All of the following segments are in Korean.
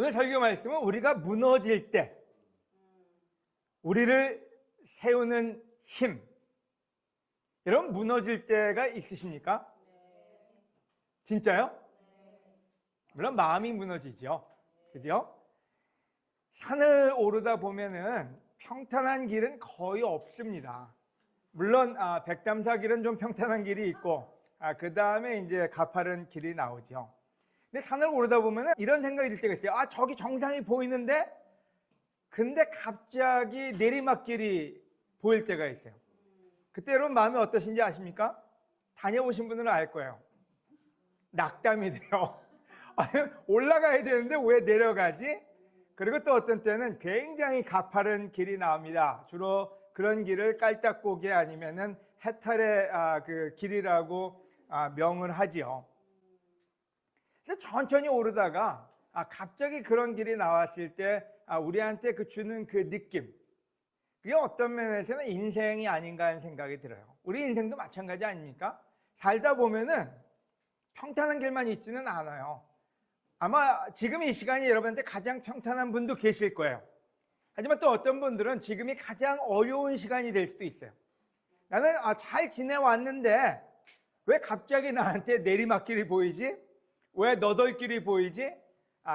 오늘 설교 말씀은 우리가 무너질 때 우리를 세우는 힘. 여러분 무너질 때가 있으십니까? 진짜요? 물론 마음이 무너지죠. 그죠? 산을 오르다 보면은 평탄한 길은 거의 없습니다. 물론 백담사 길은 좀 평탄한 길이 있고 그 다음에 이제 가파른 길이 나오죠. 근데 산을 오르다 보면은 이런 생각이 들 때가 있어요. 저기 정상이 보이는데 근데 갑자기 내리막길이 보일 때가 있어요. 그때 여러분 마음이 어떠신지 아십니까? 다녀보신 분들은 알 거예요. 낙담이 돼요. 올라가야 되는데 왜 내려가지? 그리고 또 어떤 때는 굉장히 가파른 길이 나옵니다. 주로 그런 길을 깔딱고개 아니면은 해탈의 그 길이라고 명을 하지요. 그래서 천천히 오르다가 갑자기 그런 길이 나왔을 때 우리한테 주는 그 느낌, 그게 어떤 면에서는 인생이 아닌가 하는 생각이 들어요. 우리 인생도 마찬가지 아닙니까? 살다 보면은 평탄한 길만 있지는 않아요. 아마 지금 이 시간이 여러분한테 가장 평탄한 분도 계실 거예요. 하지만 또 어떤 분들은 지금이 가장 어려운 시간이 될 수도 있어요. 나는 잘 지내왔는데 왜 갑자기 나한테 내리막길이 보이지? 왜 너덜길이 보이지?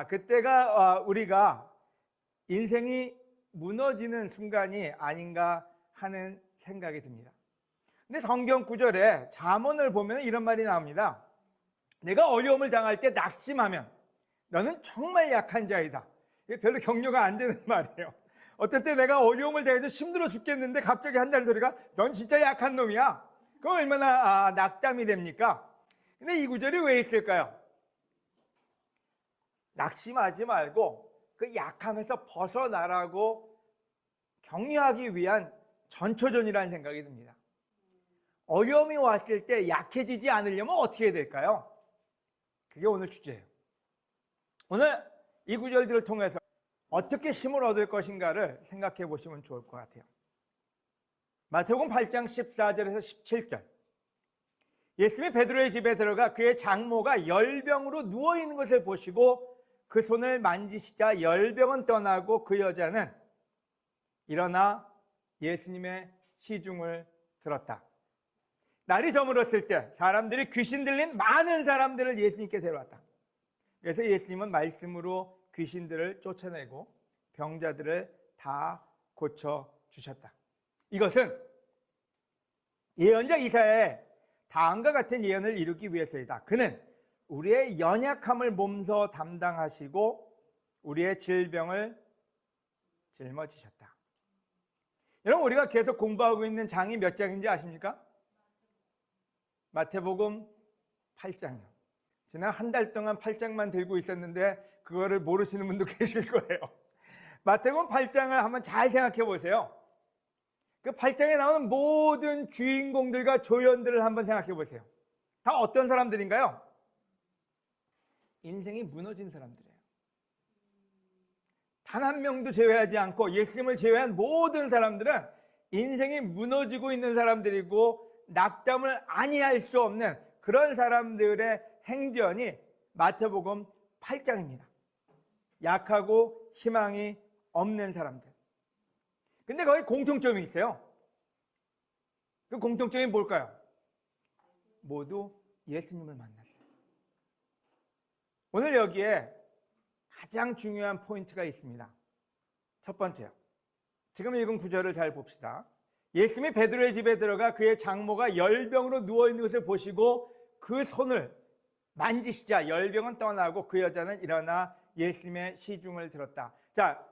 그때가 우리가 인생이 무너지는 순간이 아닌가 하는 생각이 듭니다. 근데 성경 구절에 잠언을 보면 이런 말이 나옵니다. 내가 어려움을 당할 때 낙심하면 너는 정말 약한 자이다. 이게 별로 격려가 안 되는 말이에요. 어떨 때 내가 어려움을 당해서 힘들어 죽겠는데 갑자기 한다는 소리가 넌 진짜 약한 놈이야. 그럼 얼마나 낙담이 됩니까? 근데 이 구절이 왜 있을까요? 낙심하지 말고 그 약함에서 벗어나라고 격려하기 위한 전초전이라는 생각이 듭니다. 어려움이 왔을 때 약해지지 않으려면 어떻게 해야 될까요? 그게 오늘 주제예요. 오늘 이 구절들을 통해서 어떻게 힘을 얻을 것인가를 생각해 보시면 좋을 것 같아요. 마태복음 8장 14절에서 17절. 예수님이 베드로의 집에 들어가 그의 장모가 열병으로 누워있는 것을 보시고 그 손을 만지시자 열병은 떠나고 그 여자는 일어나 예수님의 시중을 들었다. 날이 저물었을 때 사람들이 귀신 들린 많은 사람들을 예수님께 데려왔다. 그래서 예수님은 말씀으로 귀신들을 쫓아내고 병자들을 다 고쳐주셨다. 이것은 예언자 이사야의 다음과 같은 예언을 이루기 위해서이다. 그는 우리의 연약함을 몸소 담당하시고 우리의 질병을 짊어지셨다. 여러분 우리가 계속 공부하고 있는 장이 몇 장인지 아십니까? 마태복음 8장이요. 지난 한 달 동안 8장만 들고 있었는데 그거를 모르시는 분도 계실 거예요. 마태복음 8장을 한번 잘 생각해 보세요. 그 8장에 나오는 모든 주인공들과 조연들을 한번 생각해 보세요. 다 어떤 사람들인가요? 인생이 무너진 사람들이에요. 단 한 명도 제외하지 않고 예수님을 제외한 모든 사람들은 인생이 무너지고 있는 사람들이고 낙담을 아니할 수 없는 그런 사람들의 행전이 마태복음 8장입니다. 약하고 희망이 없는 사람들. 근데 거기 공통점이 있어요. 그 공통점이 뭘까요? 모두 예수님을 만났어요. 오늘 여기에 가장 중요한 포인트가 있습니다. 첫 번째요. 지금 읽은 구절을 잘 봅시다. 예수님이 베드로의 집에 들어가 그의 장모가 열병으로 누워있는 것을 보시고 그 손을 만지시자 열병은 떠나고 그 여자는 일어나 예수님의 시중을 들었다. 자,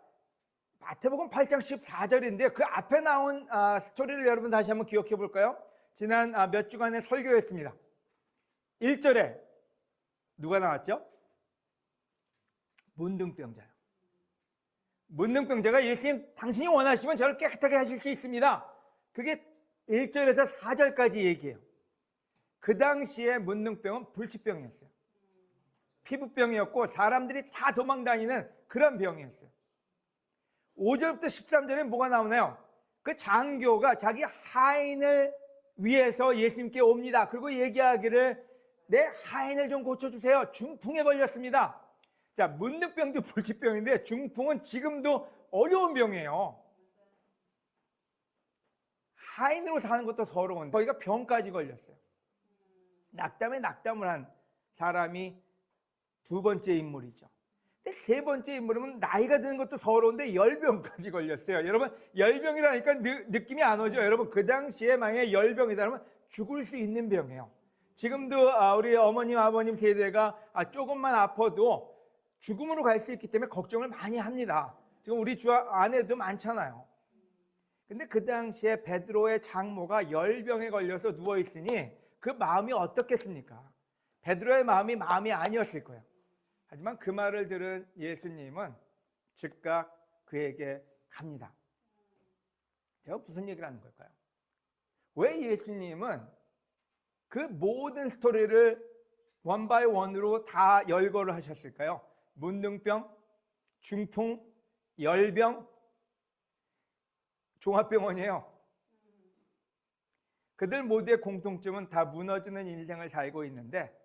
마태복음 8장 14절인데 그 앞에 나온 스토리를 여러분 다시 한번 기억해 볼까요? 지난 몇 주간의 설교였습니다. 1절에 누가 나왔죠? 문둥병자요. 문둥병자가 예수님 당신이 원하시면 저를 깨끗하게 하실 수 있습니다. 그게 1절에서 4절까지 얘기해요. 그 당시에 문둥병은 불치병이었어요. 피부병이었고 사람들이 다 도망다니는 그런 병이었어요. 5절부터 13절에 뭐가 나오나요? 그 장교가 자기 하인을 위해서 예수님께 옵니다. 그리고 얘기하기를 내 하인을 좀 고쳐주세요. 중풍에 걸렸습니다. 자, 문득병도 불치병인데 중풍은 지금도 어려운 병이에요. 하인으로 사는 것도 서러운데 거기가 병까지 걸렸어요. 낙담에 낙담을 한 사람이 두 번째 인물이죠. 근데 세 번째 인물은 나이가 드는 것도 서러운데 열병까지 걸렸어요. 여러분, 열병이라니까 느낌이 안 오죠? 여러분, 그 당시에 만약에 열병이다 그러면 죽을 수 있는 병이에요. 지금도 우리 어머님, 아버님 세대가 조금만 아파도 죽음으로 갈 수 있기 때문에 걱정을 많이 합니다. 지금 우리 주 안에도 많잖아요. 근데 그 당시에 베드로의 장모가 열병에 걸려서 누워있으니 그 마음이 어떻겠습니까? 베드로의 마음이 아니었을 거예요. 하지만 그 말을 들은 예수님은 즉각 그에게 갑니다. 제가 무슨 얘기를 하는 걸까요? 왜 예수님은 그 모든 스토리를 원 바이 원으로 다 열거를 하셨을까요? 문둥병, 중풍, 열병, 종합병원이에요. 그들 모두의 공통점은 다 무너지는 인생을 살고 있는데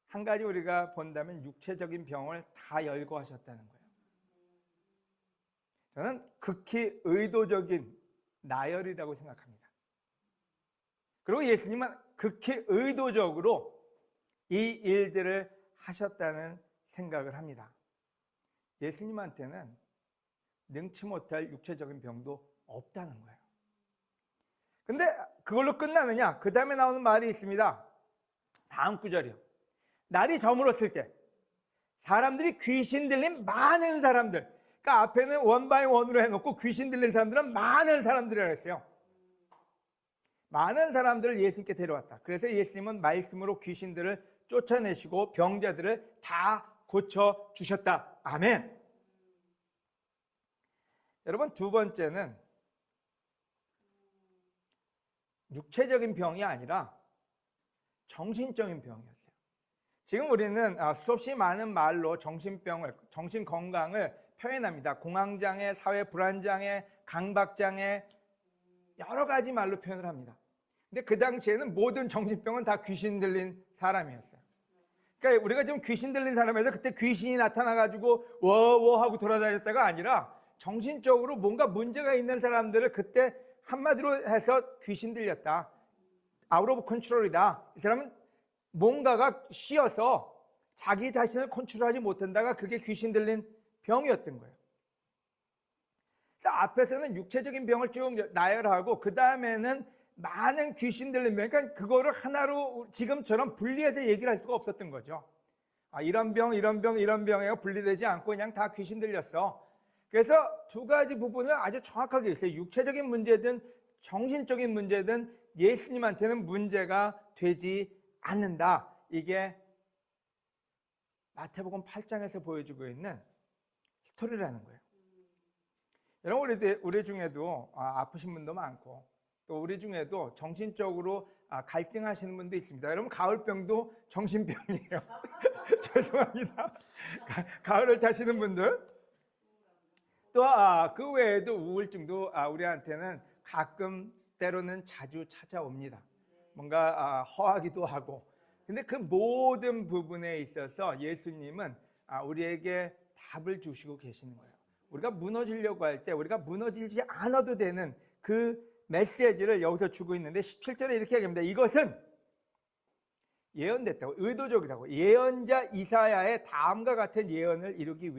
한 가지 우리가 본다면 육체적인 병을 다 열거하셨다는 거예요. 저는 극히 의도적인 나열이라고 생각합니다. 그리고 예수님은 극히 의도적으로 이 일들을 하셨다는 생각을 합니다. 예수님한테는 능치 못할 육체적인 병도 없다는 거예요. 근데 그걸로 끝나느냐? 그 다음에 나오는 말이 있습니다. 다음 구절이요. 날이 저물었을 때 사람들이 귀신 들린 많은 사람들, 그러니까 앞에는 원 바이 원으로 해놓고 귀신 들린 사람들은 많은 사람들이라고 했어요. 많은 사람들을 예수님께 데려왔다. 그래서 예수님은 말씀으로 귀신들을 쫓아내시고 병자들을 다 고쳐주셨다. 아멘. 여러분, 두 번째는 육체적인 병이 아니라 정신적인 병이었어요. 지금 우리는 수없이 많은 말로 정신병을, 정신건강을 표현합니다. 공황장애, 사회불안장애, 강박장애, 여러 가지 말로 표현을 합니다. 근데 그 당시에는 모든 정신병은 다 귀신 들린 사람이었어요. 그러니까 우리가 지금 귀신 들린 사람에서 그때 귀신이 나타나가지고 워워 하고 돌아다녔다가 아니라 정신적으로 뭔가 문제가 있는 사람들을 그때 한마디로 해서 귀신 들렸다. 아웃 오브 컨트롤이다. 이 사람은 뭔가가 씌어서 자기 자신을 컨트롤하지 못한다가 그게 귀신 들린 병이었던 거예요. 그래서 앞에서는 육체적인 병을 쭉 나열하고 그 다음에는 많은 귀신 들린 병, 그러니까 그거를 하나로 지금처럼 분리해서 얘기를 할 수가 없었던 거죠. 이런 병, 이런 병, 이런 병에 분리되지 않고 그냥 다 귀신 들렸어. 그래서 두 가지 부분을 아주 정확하게 했어요. 육체적인 문제든 정신적인 문제든 예수님한테는 문제가 되지 않는다. 이게 마태복음 8장에서 보여주고 있는 스토리라는 거예요. 여러분, 우리 중에도 아프신 분도 많고 또 우리 중에도 정신적으로 갈등하시는 분도 있습니다. 여러분, 가을병도 정신병이에요. 죄송합니다. 가을을 타시는 분들, 또 그 외에도 우울증도 우리한테는 가끔 때로는 자주 찾아옵니다. 뭔가 허하기도 하고. 근데 그 모든 부분에 있어서 예수님은 우리에게 답을 주시고 계시는 거예요. 우리가 무너지려고 할 때 우리가 무너지지 않아도 되는 그 메시지를 여기서 주고 있는데 17절에 이렇게 얘기합니다. 이것은 예언됐다고, 의도적이라고. 예언자 이사야의 다음과 같은 예언을 이루기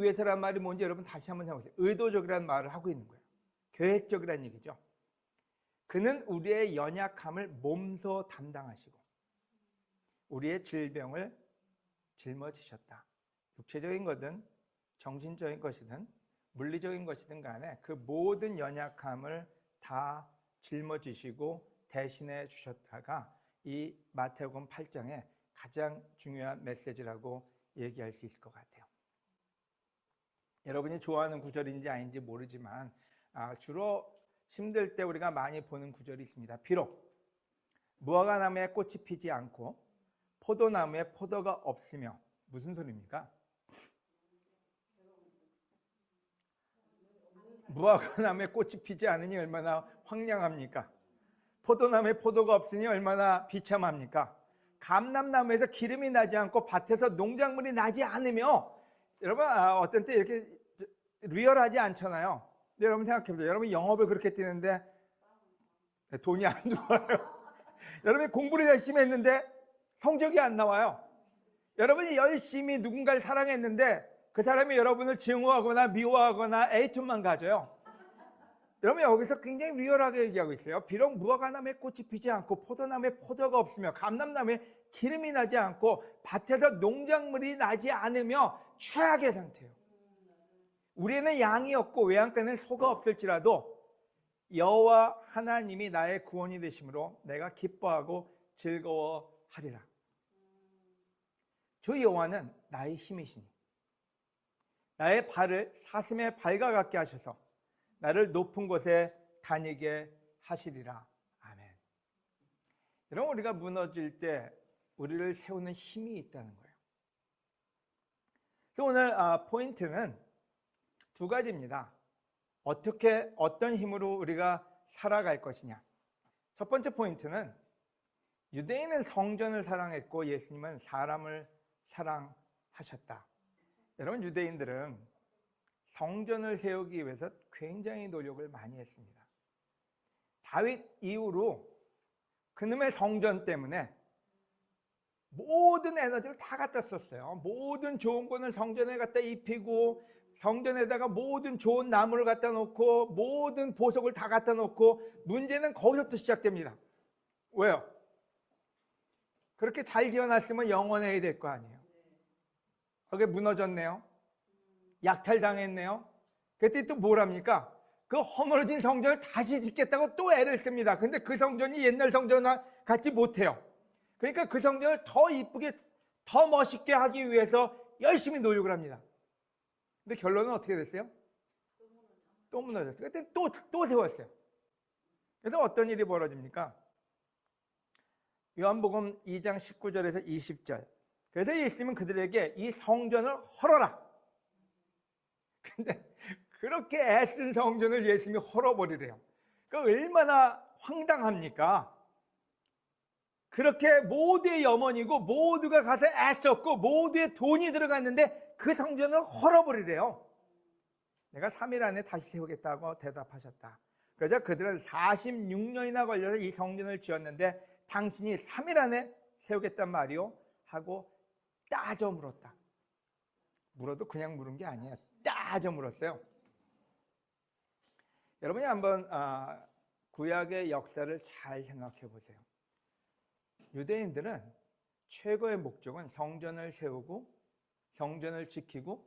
위해서란 말이 뭔지 여러분 다시 한번 생각해보세요. 의도적이라는 말을 하고 있는 거예요. 계획적이라는 얘기죠. 그는 우리의 연약함을 몸소 담당하시고 우리의 질병을 짊어지셨다. 육체적인 것이든 정신적인 것이든 물리적인 것이든 간에 그 모든 연약함을 다 짊어지시고 대신해 주셨다가 이 마태복음 8장의 가장 중요한 메시지라고 얘기할 수 있을 것 같아요. 여러분이 좋아하는 구절인지 아닌지 모르지만 주로 힘들 때 우리가 많이 보는 구절이 있습니다. 비록 무화과나무에 꽃이 피지 않고 포도나무에 포도가 없으며, 무슨 소리입니까? 무화과나무에 꽃이 피지 않으니 얼마나 황량합니까? 포도나무에 포도가 없으니 얼마나 비참합니까? 감람나무에서 기름이 나지 않고 밭에서 농작물이 나지 않으며, 여러분 어떤 때 이렇게 리얼하지 않잖아요. 근데 여러분 생각해보세요. 여러분 영업을 그렇게 뛰는데 돈이 안 들어와요. 여러분이 공부를 열심히 했는데 성적이 안 나와요. 여러분이 열심히 누군가를 사랑했는데 그 사람이 여러분을 증오하거나 미워하거나 애투만 가져요. 여러분 여기서 굉장히 리얼하게 얘기하고 있어요. 비록 무화과나무에 꽃이 피지 않고 포도나무에 포도가 없으며 감람나무에 기름이 나지 않고 밭에서 농작물이 나지 않으며 최악의 상태예요. 우리는 양이 없고 외양간에 소가 없을지라도 여호와 하나님이 나의 구원이 되심으로 내가 기뻐하고 즐거워하리라. 주 여호와는 나의 힘이시니 나의 발을 사슴의 발과 같게 하셔서 나를 높은 곳에 다니게 하시리라. 아멘. 여러분 우리가 무너질 때 우리를 세우는 힘이 있다는 거예요. 그래서 오늘 포인트는 두 가지입니다. 어떤 힘으로 우리가 살아갈 것이냐. 첫 번째 포인트는 유대인은 성전을 사랑했고 예수님은 사람을 사랑하셨다. 여러분 유대인들은 성전을 세우기 위해서 굉장히 노력을 많이 했습니다. 다윗 이후로 그놈의 성전 때문에 모든 에너지를 다 갖다 썼어요. 모든 좋은 거는 성전에 갖다 입히고 성전에다가 모든 좋은 나무를 갖다 놓고 모든 보석을 다 갖다 놓고 문제는 거기서부터 시작됩니다. 왜요? 그렇게 잘 지어놨으면 영원해야 될 거 아니에요. 그게 무너졌네요. 약탈당했네요. 그때 또 뭘 합니까? 그 허물어진 성전을 다시 짓겠다고 또 애를 씁니다. 근데 그 성전이 옛날 성전과 같지 못해요. 그러니까 그 성전을 더 이쁘게 더 멋있게 하기 위해서 열심히 노력을 합니다. 근데 결론은 어떻게 됐어요? 또 무너졌어요. 그때 또 세웠어요. 그래서 어떤 일이 벌어집니까? 요한복음 2장 19절에서 20절. 그래서 예수님은 그들에게 이 성전을 헐어라. 근데 그렇게 애쓴 성전을 예수님이 헐어버리래요. 그 얼마나 황당합니까? 그렇게 모두의 염원이고 모두가 가서 애썼고 모두의 돈이 들어갔는데 그 성전을 헐어버리래요. 내가 3일 안에 다시 세우겠다고 대답하셨다. 그래서 그들은 46년이나 걸려서 이 성전을 지었는데 당신이 3일 안에 세우겠단 말이요 하고 따져 물었다. 물어도 그냥 물은 게 아니에요. 따져 물었어요. 여러분이 한번 구약의 역사를 잘 생각해 보세요. 유대인들은 최고의 목적은 성전을 세우고 성전을 지키고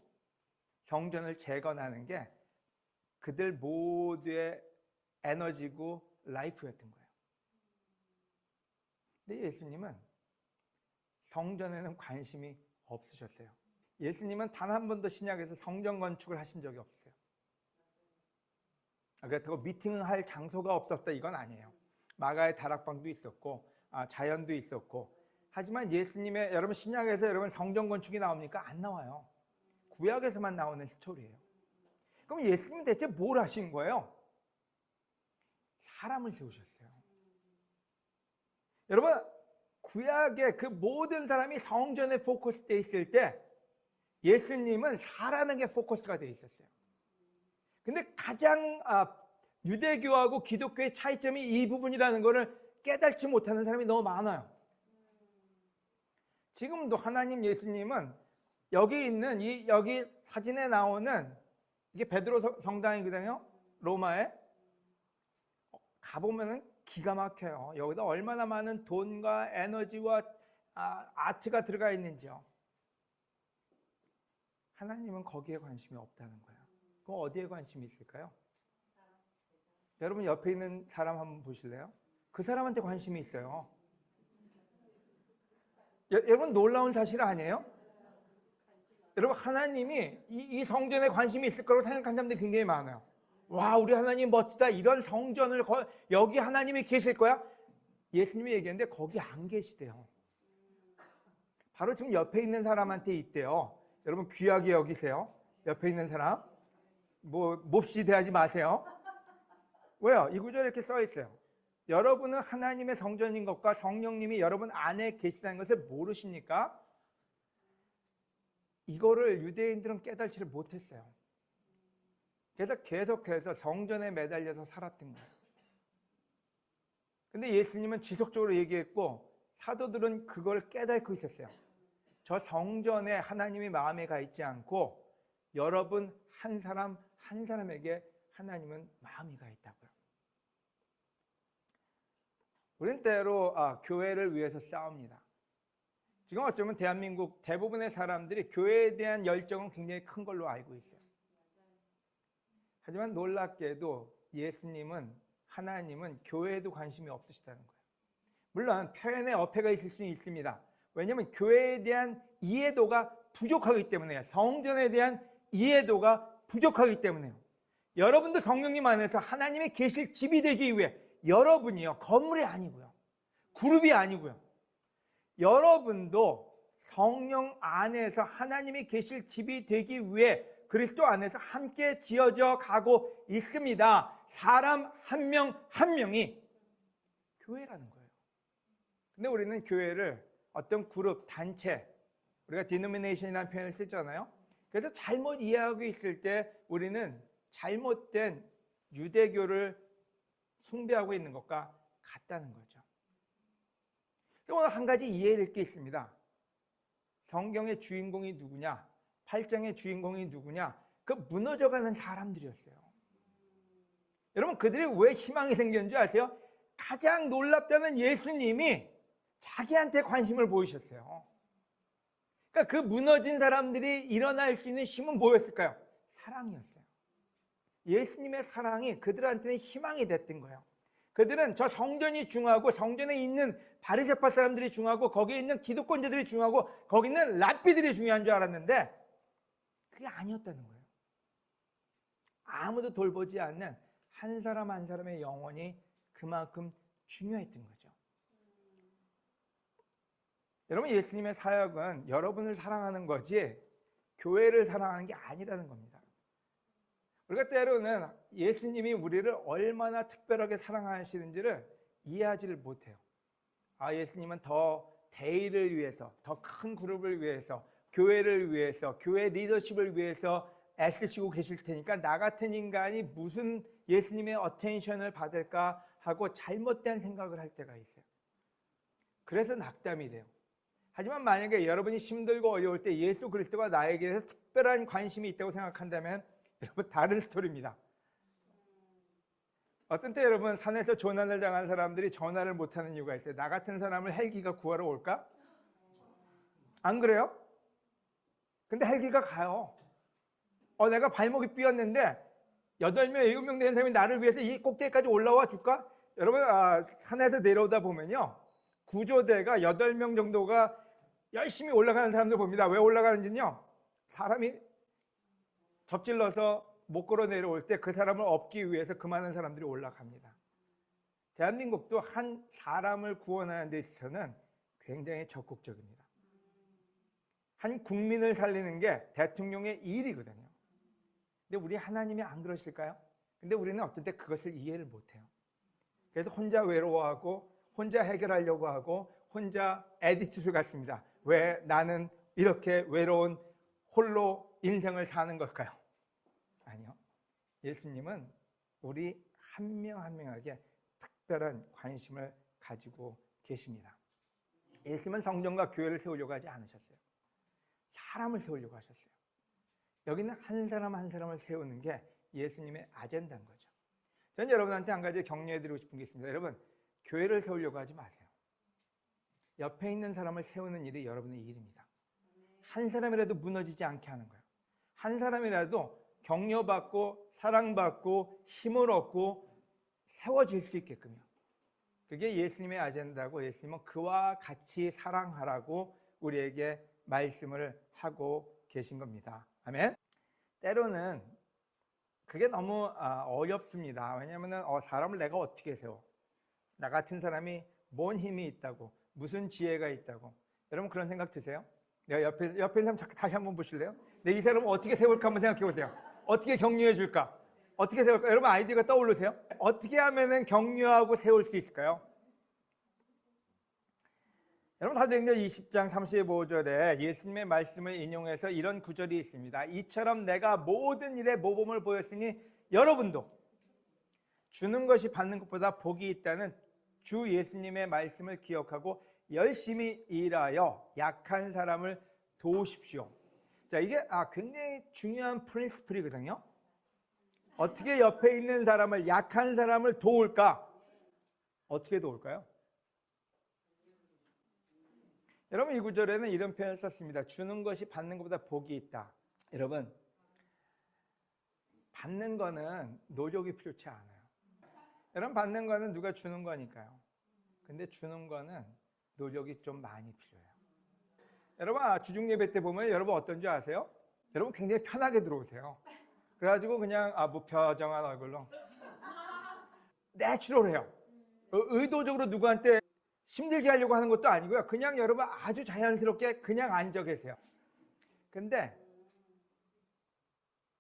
성전을 재건하는 게 그들 모두의 에너지고 라이프였던 거예요. 근데 예수님은 성전에는 관심이 없으셨어요. 예수님은 단 한 번도 신약에서 성전 건축을 하신 적이 없어요. 그렇다고 미팅할 장소가 없었다 이건 아니에요. 마가의 다락방도 있었고 자연도 있었고 하지만 예수님의 여러분 신약에서 여러분 성전 건축이 나옵니까? 안 나와요. 구약에서만 나오는 스토리예요. 그럼 예수님 대체 뭘 하신 거예요? 사람을 세우셨어요. 여러분 구약의 그 모든 사람이 성전에 포커스되어 있을 때 예수님은 사람에게 포커스가 되어 있었어요. 근데 가장 유대교하고 기독교의 차이점이 이 부분이라는 것을 깨닫지 못하는 사람이 너무 많아요. 지금도 하나님 예수님은 여기 있는 여기 사진에 나오는 이게 베드로 성당이거든요. 로마에 가보면은 기가 막혀요. 여기다 얼마나 많은 돈과 에너지와 아트가 들어가 있는지요. 하나님은 거기에 관심이 없다는 거예요. 그럼 어디에 관심이 있을까요? 여러분 옆에 있는 사람 한번 보실래요? 그 사람한테 관심이 있어요. 여러분 놀라운 사실 아니에요? 여러분 하나님이 이 성전에 관심이 있을 거라고 생각하는 사람들이 굉장히 많아요. 와 우리 하나님 멋지다. 이런 성전을 여기 하나님이 계실 거야? 예수님이 얘기했는데 거기 안 계시대요. 바로 지금 옆에 있는 사람한테 있대요. 여러분 귀하게 여기세요. 옆에 있는 사람 몹시 대하지 마세요. 왜요? 이 구절에 이렇게 써 있어요. 여러분은 하나님의 성전인 것과 성령님이 여러분 안에 계시다는 것을 모르십니까? 이거를 유대인들은 깨달지를 못했어요. 그래서 계속해서 성전에 매달려서 살았던 거예요. 근데 예수님은 지속적으로 얘기했고 사도들은 그걸 깨닫고 있었어요. 저 성전에 하나님이 마음에 가 있지 않고 여러분 한 사람 한 사람에게 하나님은 마음이 가 있다고요. 우리는 때로 교회를 위해서 싸웁니다. 지금 어쩌면 대한민국 대부분의 사람들이 교회에 대한 열정은 굉장히 큰 걸로 알고 있어요. 하지만 놀랍게도 예수님은, 하나님은 교회에도 관심이 없으시다는 거예요. 물론 표현에 어폐가 있을 수는 있습니다. 왜냐하면 교회에 대한 이해도가 부족하기 때문에요. 성전에 대한 이해도가 부족하기 때문에요. 여러분도 성령님 안에서 하나님의 계실 집이 되기 위해, 여러분이요, 건물이 아니고요, 그룹이 아니고요, 여러분도 성령 안에서 하나님이 계실 집이 되기 위해 그리스도 안에서 함께 지어져 가고 있습니다. 사람 한 명 한 명이 교회라는 거예요. 근데 우리는 교회를 어떤 그룹, 단체, 우리가 denomination이라는 표현을 쓰잖아요. 그래서 잘못 이해하고 있을 때 우리는 잘못된 유대교를 숭배하고 있는 것과 같다는 거죠. 오늘 한 가지 이해될 게 있습니다. 성경의 주인공이 누구냐? 8장의 주인공이 누구냐? 그 무너져가는 사람들이었어요. 여러분, 그들이 왜 희망이 생겼는지 아세요? 가장 놀랍다는 예수님이 자기한테 관심을 보이셨어요. 그러니까 그 무너진 사람들이 일어날 수 있는 힘은 뭐였을까요? 사랑이었어요. 예수님의 사랑이 그들한테는 희망이 됐던 거예요. 그들은 저 성전이 중요하고 성전에 있는 바리새파 사람들이 중요하고 거기에 있는 기득권자들이 중요하고 거기 있는 랍비들이 중요한 줄 알았는데 그게 아니었다는 거예요. 아무도 돌보지 않는 한 사람 한 사람의 영혼이 그만큼 중요했던 거죠. 여러분, 예수님의 사역은 여러분을 사랑하는 거지 교회를 사랑하는 게 아니라는 겁니다. 우리가 때로는 예수님이 우리를 얼마나 특별하게 사랑하시는지를 이해하지를 못해요. 예수님은 더 대의를 위해서, 더 큰 그룹을 위해서, 교회를 위해서, 교회 리더십을 위해서 애쓰시고 계실 테니까 나 같은 인간이 무슨 예수님의 어텐션을 받을까 하고 잘못된 생각을 할 때가 있어요. 그래서 낙담이 돼요. 하지만 만약에 여러분이 힘들고 어려울 때 예수 그리스도가 나에게 특별한 관심이 있다고 생각한다면 여러분, 다른 스토리입니다. 어떤 때 여러분, 산에서 조난을 당한 사람들이 전화를 못하는 이유가 있어요. 나 같은 사람을 헬기가 구하러 올까? 안 그래요? 근데 헬기가 가요. 내가 발목이 삐었는데 8명, 7명 되는 사람이 나를 위해서 이 꼭대기까지 올라와 줄까? 여러분, 산에서 내려오다 보면요, 구조대가 8명 정도가 열심히 올라가는 사람들 봅니다. 왜 올라가는지는요, 사람이 접질러서 못 걸어 내려올 때 그 사람을 업기 위해서 그 많은 사람들이 올라갑니다. 대한민국도 한 사람을 구원하는 데 있어서는 굉장히 적극적입니다. 한 국민을 살리는 게 대통령의 일이거든요. 근데 우리 하나님이 안 그러실까요? 근데 우리는 어떤 때 그것을 이해를 못해요. 그래서 혼자 외로워하고 혼자 해결하려고 하고 혼자 에디튜드 같습니다. 왜 나는 이렇게 외로운 홀로 인생을 사는 걸까요? 아니요. 예수님은 우리 한 명 한 명에게 특별한 관심을 가지고 계십니다. 예수님은 성전과 교회를 세우려고 하지 않으셨어요. 사람을 세우려고 하셨어요. 여기는 한 사람 한 사람을 세우는 게 예수님의 아젠다인 거죠. 저는 여러분한테 한 가지 격려해드리고 싶은 게 있습니다. 여러분, 교회를 세우려고 하지 마세요. 옆에 있는 사람을 세우는 일이 여러분의 일입니다. 한 사람이라도 무너지지 않게 하는 거예요. 한 사람이라도 격려받고 사랑받고 힘을 얻고 세워질 수 있게끔요. 그게 예수님의 아젠다고, 예수님은 그와 같이 사랑하라고 우리에게 말씀을 하고 계신 겁니다. 아멘. 때로는 그게 너무 어렵습니다. 왜냐하면 사람을 내가 어떻게 세워? 나 같은 사람이 뭔 힘이 있다고, 무슨 지혜가 있다고. 여러분, 그런 생각 드세요? 내가 옆에 있는 사람 다시 한번 보실래요? 내 이 사람을 어떻게 세울까 한번 생각해 보세요. 어떻게 격려해 줄까? 어떻게 세울까요? 여러분 아이디어가 떠오르세요? 어떻게 하면은 격려하고 세울 수 있을까요? 여러분 사도행전 20장 35절에 예수님의 말씀을 인용해서 이런 구절이 있습니다. 이처럼 내가 모든 일에 모범을 보였으니 여러분도 주는 것이 받는 것보다 복이 있다는 주 예수님의 말씀을 기억하고 열심히 일하여 약한 사람을 도우십시오. 자, 이게 굉장히 중요한 프린시플이거든요. 어떻게 옆에 있는 사람을, 약한 사람을 도울까? 어떻게 도울까요? 여러분 이 구절에는 이런 표현을 썼습니다. 주는 것이 받는 것보다 복이 있다. 여러분 받는 거는 노력이 필요치 않아요. 여러분 받는 거는 누가 주는 거니까요. 근데 주는 거는 노력이 좀 많이 필요해요. 여러분 주중 예배 때 보면 여러분 어떤 줄 아세요? 여러분 굉장히 편하게 들어오세요. 그래가지고 그냥 무표정한 얼굴로 내추럴해요. 의도적으로 누구한테 힘들게 하려고 하는 것도 아니고요. 그냥 여러분 아주 자연스럽게 그냥 앉아 계세요. 근데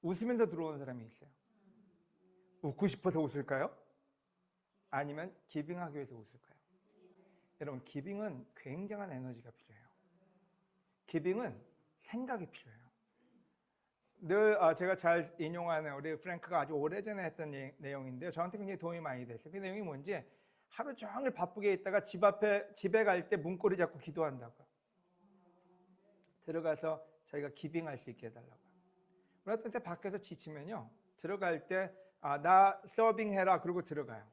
웃으면서 들어오는 사람이 있어요. 웃고 싶어서 웃을까요? 아니면 기빙하기 위해서 웃을까요? 여러분 기빙은 굉장한 에너지가 필요해요. 기빙은 생각이 필요해요. 늘 제가 잘 인용하는 우리 프랭크가 아주 오래전에 했던 내용인데요. 저한테 굉장히 도움이 많이 됐어요. 그 내용이 뭔지 하루 종일 바쁘게 있다가 집에 갈 때 문고리 잡고 기도한다고요. 들어가서 자기가 기빙할 수 있게 해달라고요. 우리 어떤 때 밖에서 지치면요. 들어갈 때 나 서빙해라 그러고 들어가요.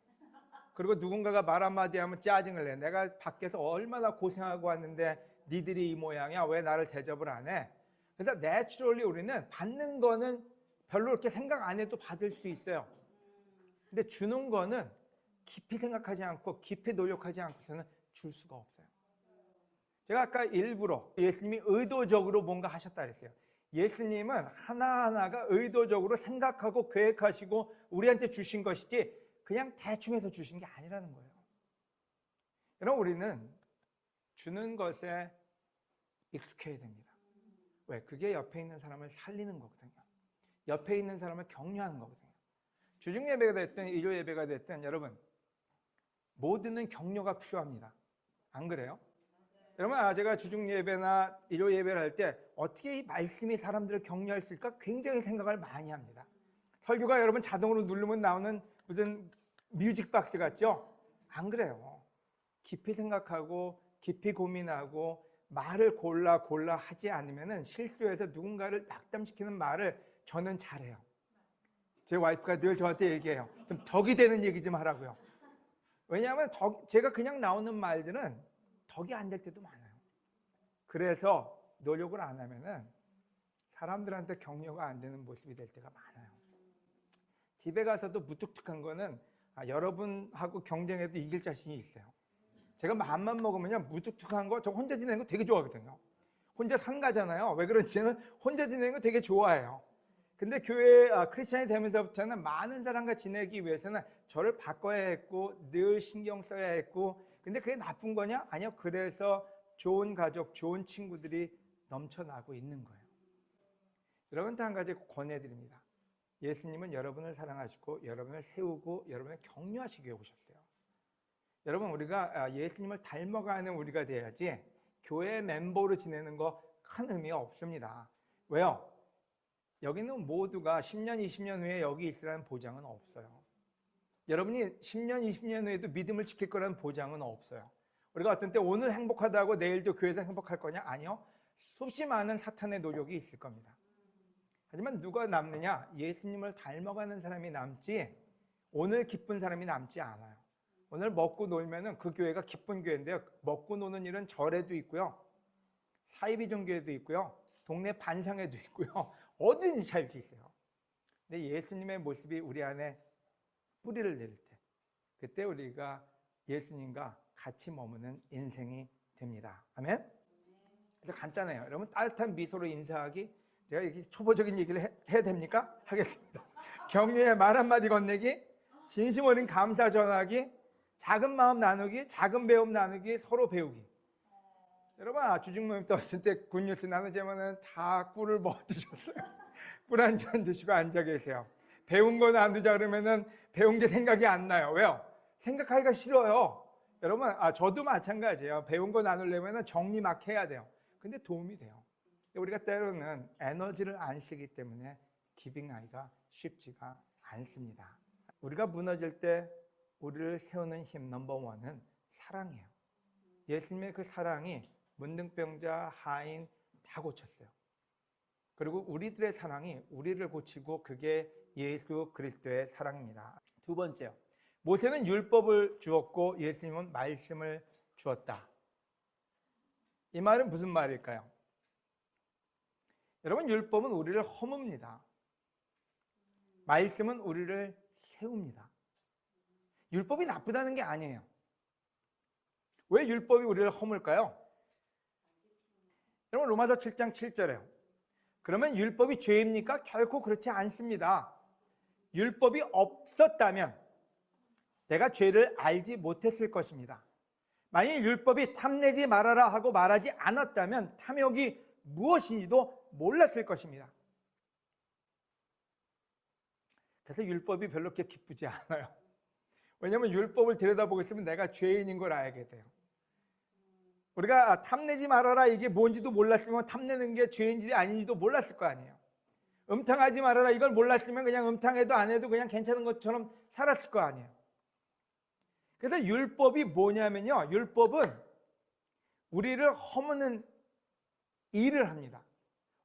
그리고 누군가가 말 한마디 하면 짜증을 내. 내가 밖에서 얼마나 고생하고 왔는데 니들이 이 모양이야. 왜 나를 대접을 안 해? 그래서 내추럴리 우리는 받는 거는 별로 그렇게 생각 안 해도 받을 수 있어요. 근데 주는 거는 깊이 생각하지 않고 깊이 노력하지 않고서는 줄 수가 없어요. 제가 아까 일부러 예수님이 의도적으로 뭔가 하셨다 그랬어요. 예수님은 하나하나가 의도적으로 생각하고 계획하시고 우리한테 주신 것이지 그냥 대충 해서 주신 게 아니라는 거예요. 여러분 우리는 주는 것에 익숙해야 됩니다. 왜? 그게 옆에 있는 사람을 살리는 거거든요. 옆에 있는 사람을 격려하는 거거든요. 주중 예배가 됐든 일요 예배가 됐든 여러분 모두는 격려가 필요합니다. 안 그래요? 여러분 제가 주중 예배나 일요 예배를 할 때 어떻게 이 말씀이 사람들을 격려할 수 있을까 굉장히 생각을 많이 합니다. 설교가 여러분 자동으로 누르면 나오는 무슨 뮤직박스 같죠? 안 그래요. 깊이 생각하고 깊이 고민하고 말을 골라 하지 않으면 실수해서 누군가를 낙담시키는 말을 저는 잘해요. 제 와이프가 늘 저한테 얘기해요. 좀 덕이 되는 얘기 좀 하라고요. 왜냐하면 제가 그냥 나오는 말들은 덕이 안 될 때도 많아요. 그래서 노력을 안 하면은 사람들한테 격려가 안 되는 모습이 될 때가 많아요. 집에 가서도 무뚝뚝한 거는 여러분하고 경쟁해도 이길 자신이 있어요. 제가 마음만 먹으면요 무뚝뚝한 거 저 혼자 지내는 거 되게 좋아하거든요. 혼자 상가잖아요. 왜 그런지 저는 혼자 지내는 거 되게 좋아해요. 근데 교회 크리스찬이 되면서부터는 많은 사람과 지내기 위해서는 저를 바꿔야 했고 늘 신경 써야 했고 근데 그게 나쁜 거냐? 아니요. 그래서 좋은 가족, 좋은 친구들이 넘쳐나고 있는 거예요. 여러분한테 한 가지 권해드립니다. 예수님은 여러분을 사랑하시고 여러분을 세우고 여러분을 격려하시기 위해 오셨어요. 여러분 우리가 예수님을 닮아가는 우리가 돼야지 교회 멤버로 지내는 거 큰 의미 없습니다. 왜요? 여기는 모두가 10년, 20년 후에 여기 있으라는 보장은 없어요. 여러분이 10년, 20년 후에도 믿음을 지킬 거라는 보장은 없어요. 우리가 어떤 때 오늘 행복하다고 내일도 교회에서 행복할 거냐? 아니요. 수없이 많은 사탄의 노력이 있을 겁니다. 하지만 누가 남느냐? 예수님을 닮아가는 사람이 남지 오늘 기쁜 사람이 남지 않아요. 오늘 먹고 놀면은 그 교회가 기쁜 교회인데요. 먹고 노는 일은 절에도 있고요. 사이비종교에도 있고요. 동네 반상회도 있고요. 어디든지 잘 수 있어요. 근데 예수님의 모습이 우리 안에 뿌리를 내릴 때 그때 우리가 예수님과 같이 머무는 인생이 됩니다. 아멘? 그래서 간단해요. 여러분 따뜻한 미소로 인사하기 제가 이렇게 초보적인 얘기를 해야 됩니까? 하겠습니다. 격려의 말 한마디 건네기 진심 어린 감사 전하기 작은 마음 나누기 작은 배움 나누기 서로 배우기. 여러분 주중 모임 때 왔을 때 굿뉴스 나누자면은 다 꿀을 뭐 드셨어요? 꿀 한 잔 드시고 앉아 계세요. 배운 거 놔두자 그러면은 배운 게 생각이 안 나요. 왜요? 생각하기가 싫어요. 여러분, 저도 마찬가지예요. 배운 거 나누려면 정리 막 해야 돼요. 근데 도움이 돼요. 우리가 때로는 에너지를 안 쓰기 때문에 기빙하기가 쉽지가 않습니다. 우리가 무너질 때 우리를 세우는 힘 넘버원은 사랑이에요. 예수님의 그 사랑이 문둥병자, 하인 다 고쳤어요. 그리고 우리들의 사랑이 우리를 고치고 그게 예수 그리스도의 사랑입니다. 두 번째요. 모세는 율법을 주었고 예수님은 말씀을 주었다. 이 말은 무슨 말일까요? 여러분, 율법은 우리를 허뭅니다. 말씀은 우리를 세웁니다. 율법이 나쁘다는 게 아니에요. 왜 율법이 우리를 허물까요? 여러분, 로마서 7장 7절에요. 그러면 율법이 죄입니까? 결코 그렇지 않습니다. 율법이 없었다면 내가 죄를 알지 못했을 것입니다. 만약 율법이 탐내지 말아라 하고 말하지 않았다면 탐욕이 무엇인지도 몰랐을 것입니다. 그래서 율법이 별로 그렇게 기쁘지 않아요. 왜냐하면 율법을 들여다보고 있으면 내가 죄인인 걸 알게 돼요. 우리가 탐내지 말아라 이게 뭔지도 몰랐으면 탐내는 게 죄인지 아닌지도 몰랐을 거 아니에요. 음탕하지 말아라 이걸 몰랐으면 그냥 음탕해도 안 해도 그냥 괜찮은 것처럼 살았을 거 아니에요. 그래서 율법이 뭐냐면요, 율법은 우리를 허무는 일을 합니다.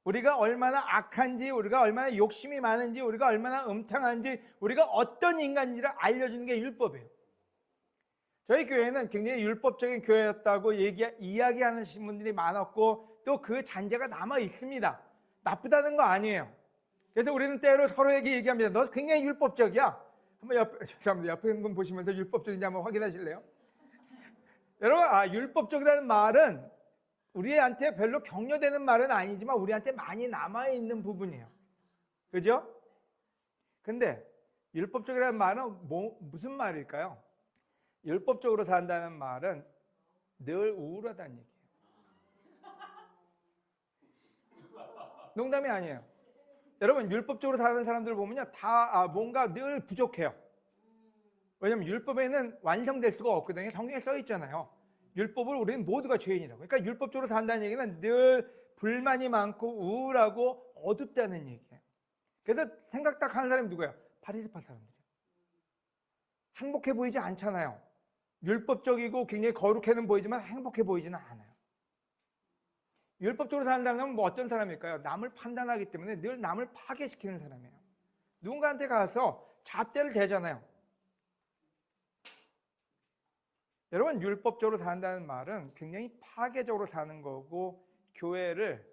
우리가 얼마나 악한지, 우리가 얼마나 욕심이 많은지, 우리가 얼마나 음탕한지, 우리가 어떤 인간인지를 알려주는 게 율법이에요. 저희 교회는 굉장히 율법적인 교회였다고 이야기하는 분들이 많았고 또 그 잔재가 남아 있습니다. 나쁘다는 거 아니에요. 그래서 우리는 때로 서로에게 얘기합니다. 너 굉장히 율법적이야. 한번 옆에 있는 분 보시면서 율법적인지 한번 확인하실래요? 여러분, 율법적이라는 말은 우리한테 별로 격려되는 말은 아니지만 우리한테 많이 남아있는 부분이에요. 그죠? 근데 율법적이라는 말은 무슨 말일까요? 율법적으로 산다는 말은 늘 우울하다는 얘기예요. 농담이 아니에요. 여러분, 율법적으로 사는 사람들 보면요, 다 뭔가 늘 부족해요. 왜냐하면 율법에는 완성될 수가 없거든요. 성경에 써 있잖아요. 율법을 우리는 모두가 죄인이라고. 그러니까 율법적으로 산다는 얘기는 늘 불만이 많고 우울하고 어둡다는 얘기예요. 그래서 생각 딱 하는 사람이 누구예요? 바리새파 사람들이에요. 행복해 보이지 않잖아요. 율법적이고 굉장히 거룩해는 보이지만 행복해 보이지는 않아요. 율법적으로 사는 사람은 어떤 사람일까요? 남을 판단하기 때문에 늘 남을 파괴시키는 사람이에요. 누군가한테 가서 잣대를 대잖아요. 여러분, 율법적으로 산다는 말은 굉장히 파괴적으로 사는 거고 교회를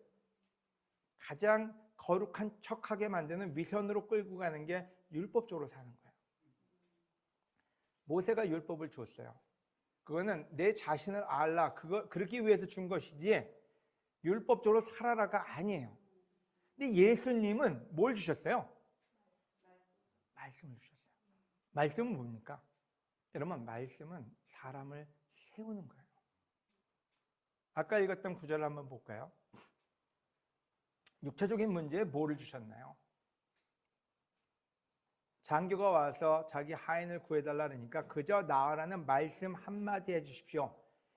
가장 거룩한 척하게 만드는 위선으로 끌고 가는 게 율법적으로 사는 거예요. 모세가 율법을 줬어요. 그거는 내 자신을 알라, 그러기 위해서 준 것이지 율법적으로 살아라가 아니에요. 근데 예수님은 뭘 주셨어요? 말씀을 주셨어요. 말씀은 뭡니까? 여러분, 말씀은 사람을 세우는 거예요. 아까 읽었던 구절을 한번 볼까요? 육체적인 문제에 뭐를 주셨나요? 장교가 와서 자기 하인을 구해달라 그러니까 그저 나으라는 말씀 한마디 해주십시오.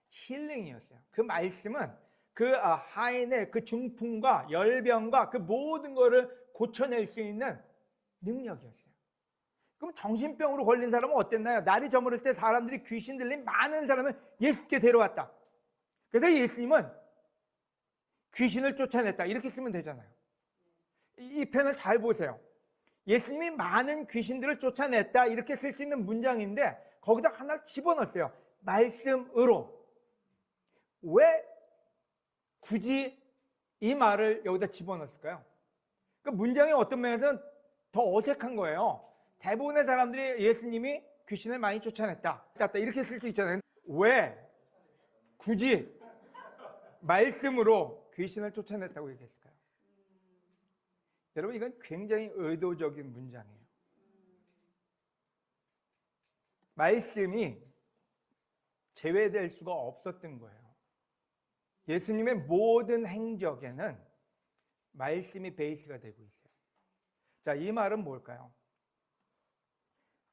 힐링이었어요. 그 말씀은 그 하인의 그 중풍과 열병과 그 모든 것을 고쳐낼 수 있는 능력이었어요. 그럼 정신병으로 걸린 사람은 어땠나요? 날이 저물을 때 사람들이 귀신 들린 많은 사람을 예수께 데려왔다. 그래서 예수님은 귀신을 쫓아냈다. 이렇게 쓰면 되잖아요. 이 편을 잘 보세요. 예수님이 많은 귀신들을 쫓아냈다. 이렇게 쓸 수 있는 문장인데 거기다 하나를 집어넣었어요. 말씀으로. 왜 굳이 이 말을 여기다 집어넣었을까요? 그 문장이 어떤 면에서는 더 어색한 거예요. 대부분의 사람들이 예수님이 귀신을 많이 쫓아냈다. 이렇게 쓸 수 있잖아요. 왜 굳이 말씀으로 귀신을 쫓아냈다고 얘기했을까요? 여러분, 이건 굉장히 의도적인 문장이에요. 말씀이 제외될 수가 없었던 거예요. 예수님의 모든 행적에는 말씀이 베이스가 되고 있어요. 자, 이 말은 뭘까요?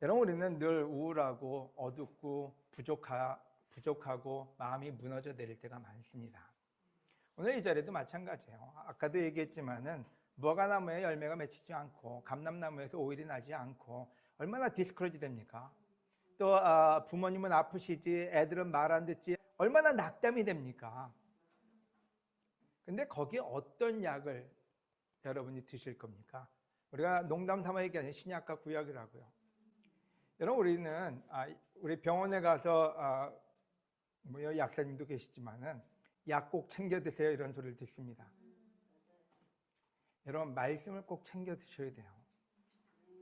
여러분, 우리는 늘 우울하고 어둡고 부족하고 마음이 무너져 내릴 때가 많습니다. 오늘 이 자리도 마찬가지예요. 아까도 얘기했지만은 무화과나무에 열매가 맺히지 않고 감람나무에서 오일이 나지 않고 얼마나 디스커리지 됩니까? 또 부모님은 아프시지, 애들은 말 안 듣지, 얼마나 낙담이 됩니까? 근데 거기에 어떤 약을 여러분이 드실 겁니까? 우리가 농담 삼아 얘기하는 신약과 구약이라고요. 여러분, 우리 병원에 가서 약사님도 계시지만은 약 꼭 챙겨 드세요 이런 소리를 듣습니다. 여러분, 말씀을 꼭 챙겨 드셔야 돼요.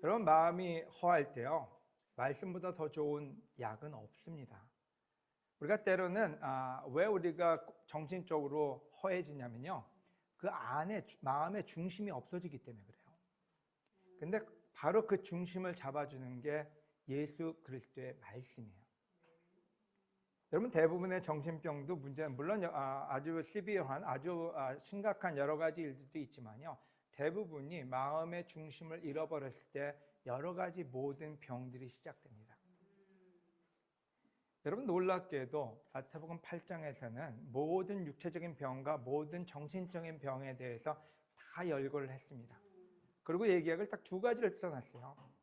여러분, 마음이 허할 때요, 말씀보다 더 좋은 약은 없습니다. 우리가 때로는 왜 우리가 정신적으로 허해지냐면요, 그 안에 마음의 중심이 없어지기 때문에 그래요. 근데 바로 그 중심을 잡아주는 게 예수 그리스도의 말씀이에요. 여러분, 대부분의 정신병도 문제는 물론 아주 시비어한 아주 심각한 여러 가지 일들도 있지만요, 대부분이 마음의 중심을 잃어버렸을 때 여러 가지 모든 병들이 시작됩니다. 여러분, 놀랍게도 마태복음 8장에서는 모든 육체적인 병과 모든 정신적인 병에 대해서 다 열거를 했습니다. 그리고 얘기학을 딱 두 가지를 써놨어요.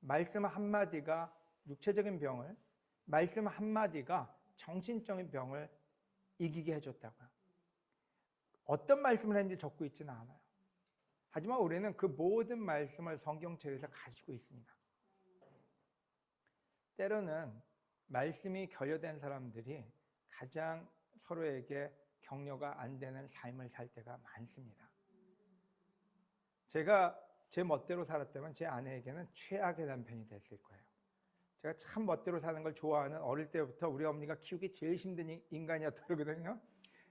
말씀 한마디가 육체적인 병을, 말씀 한마디가 정신적인 병을 이기게 해줬다고요. 어떤 말씀을 했는지 적고 있지는 않아요. 하지만 우리는 그 모든 말씀을 성경책에서 가지고 있습니다. 때로는 말씀이 결여된 사람들이 가장 서로에게 격려가 안 되는 삶을 살 때가 많습니다. 제가 제 멋대로 살았다면 제 아내에게는 최악의 남편이 됐을 거예요. 제가 참 멋대로 사는 걸 좋아하는, 어릴 때부터 우리 어머니가 키우기 제일 힘든 인간이었다 그러거든요.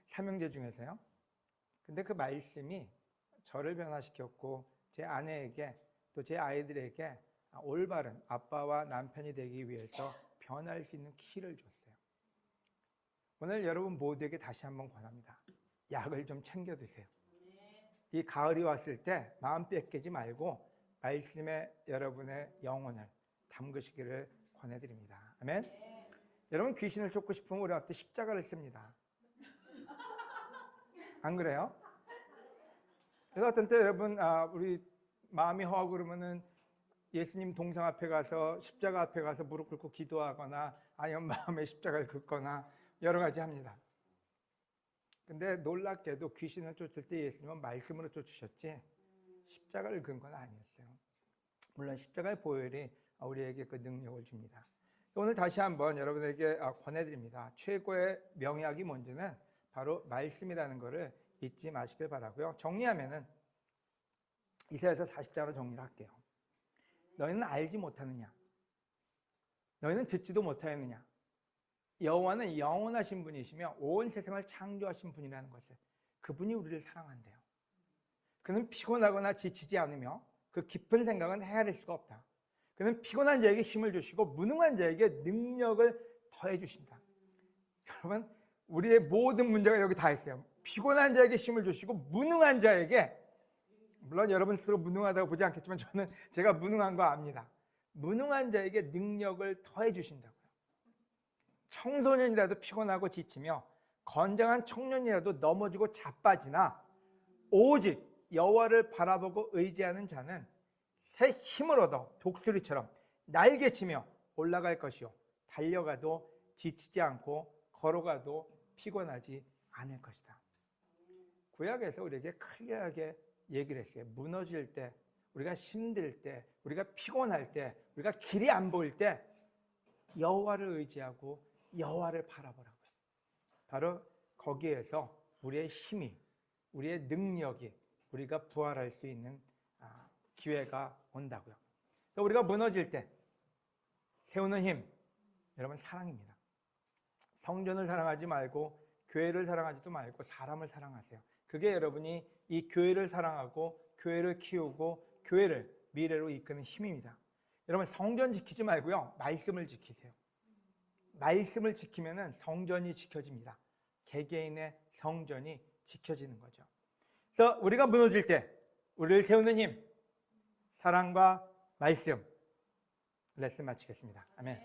삼형제 중에서요. 근데 그 말씀이 저를 변화시켰고 제 아내에게 또 제 아이들에게 올바른 아빠와 남편이 되기 위해서 변할 수 있는 키를 줬어요. 오늘 여러분 모두에게 다시 한번 권합니다. 약을 좀 챙겨 드세요. 이 가을이 왔을 때 마음 뺏기지 말고 말씀에 여러분의 영혼을 담그시기를 권해드립니다. 아멘. 여러분, 귀신을 쫓고 싶으면 우리 앞에 십자가를 씁니다. 안 그래요? 그래서 어떤 때 여러분, 우리 마음이 허하고 그러면은 예수님 동상 앞에 가서 십자가 앞에 가서 무릎 꿇고 기도하거나 아니면 마음에 십자가를 긋거나 여러 가지 합니다. 근데 놀랍게도 귀신을 쫓을 때 예수님은 말씀으로 쫓으셨지 십자가를 근 건 아니었어요. 물론 십자가의 보혈이 우리에게 그 능력을 줍니다. 오늘 다시 한번 여러분에게 권해드립니다. 최고의 명약이 뭔지는 바로 말씀이라는 것을 잊지 마시길 바라고요. 정리하면은 이사야서 40장으로 정리를 할게요. 너희는 알지 못하느냐? 너희는 듣지도 못하였느냐? 여호와는 영원하신 분이시며 온 세상을 창조하신 분이라는 것을, 그분이 우리를 사랑한대요. 그는 피곤하거나 지치지 않으며 그 깊은 생각은 헤아릴 수가 없다. 그는 피곤한 자에게 힘을 주시고 무능한 자에게 능력을 더해 주신다. 여러분, 우리의 모든 문제가 여기 다 있어요. 피곤한 자에게 힘을 주시고 무능한 자에게, 물론 여러분 스스로 무능하다고 보지 않겠지만 저는 제가 무능한 거 압니다. 무능한 자에게 능력을 더해 주신다고요. 청소년이라도 피곤하고 지치며 건장한 청년이라도 넘어지고 자빠지나 오직 여호와를 바라보고 의지하는 자는 새 힘을 얻어 독수리처럼 날개치며 올라갈 것이요 달려가도 지치지 않고 걸어가도 피곤하지 않을 것이다. 구약에서 우리에게 클리어하게 얘기를 했어요. 무너질 때, 우리가 힘들 때, 우리가 피곤할 때, 우리가 길이 안 보일 때 여호와를 의지하고 여호와를 바라보라고요. 바로 거기에서 우리의 힘이, 우리의 능력이, 우리가 부활할 수 있는 기회가 온다고요. 또 우리가 무너질 때 세우는 힘, 여러분 사랑입니다. 성전을 사랑하지 말고 교회를 사랑하지도 말고 사람을 사랑하세요. 그게 여러분이 이 교회를 사랑하고 교회를 키우고 교회를 미래로 이끄는 힘입니다. 여러분, 성전 지키지 말고요, 말씀을 지키세요. 말씀을 지키면은 성전이 지켜집니다. 개개인의 성전이 지켜지는 거죠. 그래서 우리가 무너질 때 우리를 세우는 힘, 사랑과 말씀, 레슨 마치겠습니다. 아멘.